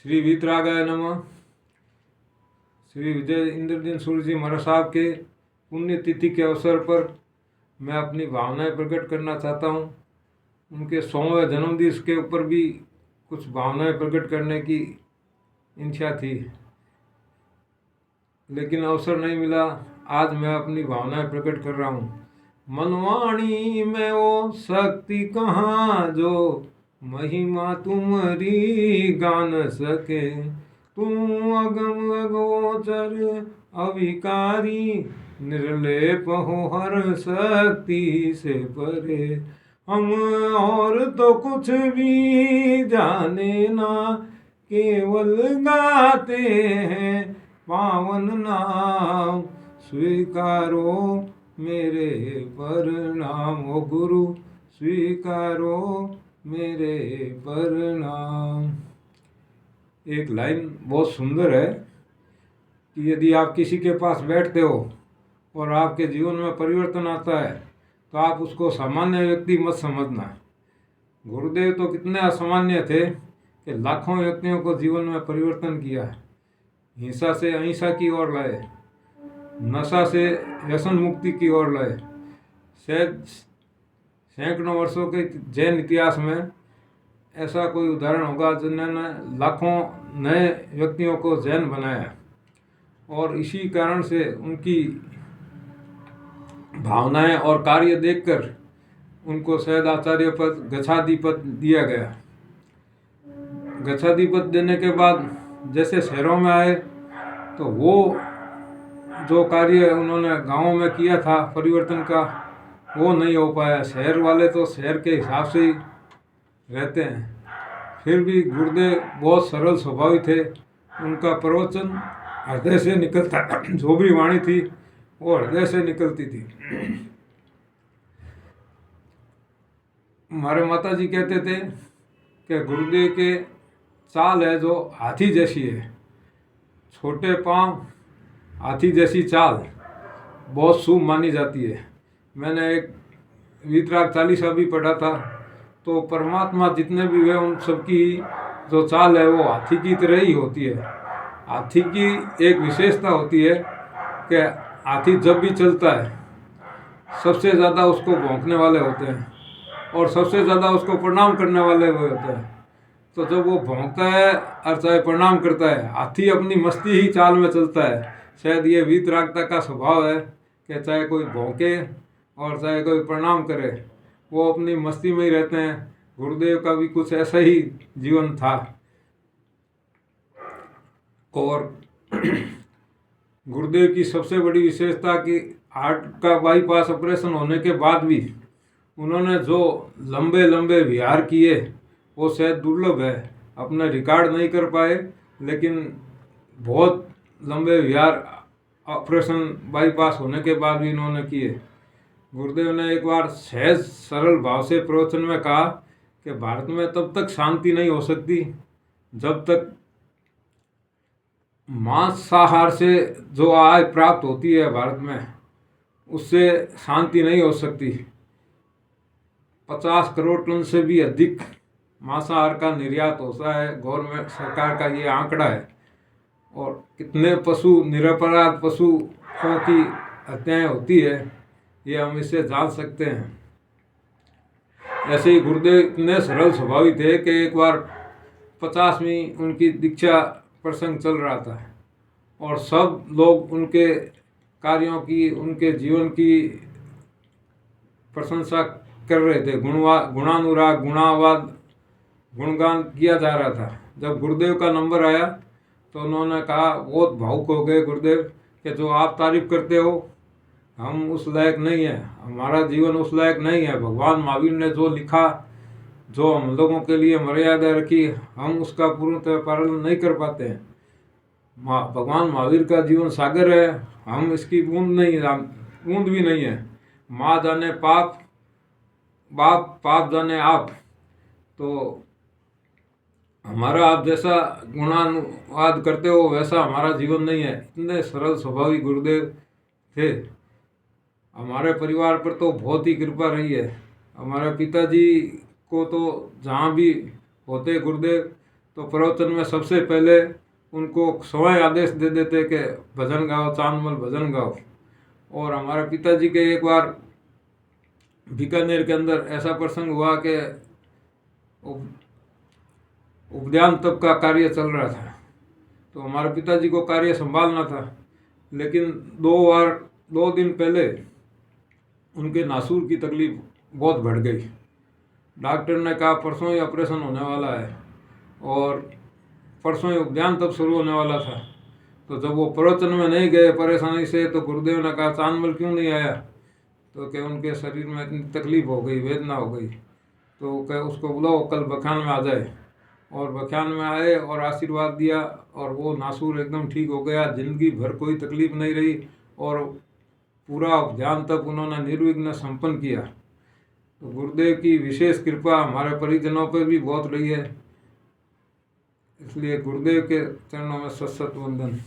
श्री वीतरागाय नमः। श्री विजय इंद्रदीन सूर्य जी महाराज साहब के पुण्यतिथि के अवसर पर मैं अपनी भावनाएं प्रकट करना चाहता हूँ। उनके 100वें जन्मदिवस के ऊपर भी कुछ भावनाएं प्रकट करने की इच्छा थी, लेकिन अवसर नहीं मिला। आज मैं अपनी भावनाएं प्रकट कर रहा हूँ। मनवाणी में वो शक्ति कहाँ जो महिमा तुम्हारी गान सके। तुम अगम अगोचर अविकारी निर्लेप हो हर शक्ति से परे। हम और तो कुछ भी जाने ना, केवल गाते हैं पावन नाम। स्वीकारो मेरे प्रणाम, ओ गुरु स्वीकारो मेरे प्रणाम। एक लाइन बहुत सुंदर है कि यदि आप किसी के पास बैठते हो और आपके जीवन में परिवर्तन आता है तो आप उसको सामान्य व्यक्ति मत समझना। गुरुदेव तो कितने असामान्य थे कि लाखों व्यक्तियों को जीवन में परिवर्तन किया। हिंसा से अहिंसा की ओर लाए, नशा से व्यसन मुक्ति की ओर लाए। शायद सैकड़ों वर्षों के जैन इतिहास में ऐसा कोई उदाहरण होगा जिन्होंने लाखों नए व्यक्तियों को जैन बनाया। और इसी कारण से उनकी भावनाएं और कार्य देखकर उनको शायद आचार्य पद, गच्छाधिपत दिया गया। गच्छाधिपत देने के बाद जैसे शहरों में आए तो वो जो कार्य उन्होंने गांवों में किया था परिवर्तन का, वो नहीं हो पाया। शहर वाले तो शहर के हिसाब से ही रहते हैं। फिर भी गुरुदेव बहुत सरल स्वभावी थे। उनका प्रवचन हृदय से निकलता, जो भी वाणी थी वो हृदय से निकलती थी। हमारे माता जी कहते थे कि गुरुदेव के चाल है जो हाथी जैसी है। छोटे पांव, हाथी जैसी चाल बहुत शुभ मानी जाती है। मैंने एक वीतराग चालीसा भी पढ़ा था, तो परमात्मा जितने भी हुए उन सबकी जो चाल है वो हाथी की तरह ही होती है। हाथी की एक विशेषता होती है कि हाथी जब भी चलता है सबसे ज़्यादा उसको भौंकने वाले होते हैं और सबसे ज़्यादा उसको प्रणाम करने वाले वो होते हैं। तो जब वो भौंकता है और चाहे प्रणाम करता है, हाथी अपनी मस्ती ही चाल में चलता है। शायद ये वीतरागता का स्वभाव है कि चाहे कोई भौंके और चाहे कोई प्रणाम करे, वो अपनी मस्ती में ही रहते हैं। गुरुदेव का भी कुछ ऐसा ही जीवन था। और गुरुदेव की सबसे बड़ी विशेषता कि हार्ट का बाईपास ऑपरेशन होने के बाद भी उन्होंने जो लंबे लंबे विहार किए वो शायद दुर्लभ है। अपना रिकॉर्ड नहीं कर पाए, लेकिन बहुत लंबे विहार ऑपरेशन बाईपास होने के बाद भी इन्होंने किए। गुरुदेव ने एक बार सहज सरल भाव से प्रवचन में कहा कि भारत में तब तक शांति नहीं हो सकती जब तक मांसाहार से जो आय प्राप्त होती है भारत में, उससे शांति नहीं हो सकती। 50 करोड़ टन से भी अधिक मांसाहार का निर्यात होता है। गवर्नमेंट सरकार का ये आंकड़ा है। और कितने पशु, निरपराध पशुओं की हत्याएं होती है, ये हम इससे जान सकते हैं। ऐसे ही गुरुदेव इतने सरल स्वभावी थे कि एक बार 50वीं उनकी दीक्षा प्रसंग चल रहा था और सब लोग उनके कार्यों की, उनके जीवन की प्रशंसा कर रहे थे। गुणानुराग, गुणावाद, गुणगान किया जा रहा था। जब गुरुदेव का नंबर आया तो उन्होंने कहा, बहुत भावुक हो गए गुरुदेव, कि जो आप तारीफ करते हो हम उस लायक नहीं है, हमारा जीवन उस लायक नहीं है। भगवान महावीर ने जो लिखा, जो हम लोगों के लिए मर्यादा रखी, हम उसका पूर्णतः पालन नहीं कर पाते हैं। भगवान महावीर का जीवन सागर है, हम इसकी बूंद भी नहीं है। माँ जाने पाप, बाप पाप जाने आप। तो हमारा आप जैसा गुणानुवाद करते हो वैसा हमारा जीवन नहीं है। इतने सरल स्वभावी गुरुदेव थे। हमारे परिवार पर तो बहुत ही कृपा रही है। हमारे पिताजी को तो जहाँ भी होते गुरुदेव तो प्रवचन में सबसे पहले उनको स्वयं आदेश दे देते कि भजन गाओ, चांदमल भजन गाओ। और हमारे पिताजी के एक बार बीकानेर के अंदर ऐसा प्रसंग हुआ कि उपध्यान तप का कार्य चल रहा था, तो हमारे पिताजी को कार्य संभालना था, लेकिन 2 दिन पहले उनके नासूर की तकलीफ बहुत बढ़ गई। डॉक्टर ने कहा परसों ही ऑपरेशन होने वाला है और परसों ही उपध्यान तप शुरू होने वाला था। तो जब वो प्रवचन में नहीं गए परेशानी से, तो गुरुदेव ने कहा चांदमल क्यों नहीं आया, तो क्या उनके शरीर में इतनी तकलीफ हो गई, वेदना हो गई, तो क्या उसको बुलाओ कल बख्यान में आ जाए। और बख्यान में आए और आशीर्वाद दिया और वो नासूर एकदम ठीक हो गया, जिंदगी भर कोई तकलीफ नहीं रही और पूरा ध्यान तक उन्होंने निर्विघ्न संपन्न किया। तो गुरुदेव की विशेष कृपा हमारे परिजनों पर भी बहुत रही है, इसलिए गुरुदेव के चरणों में सत सत वंदन।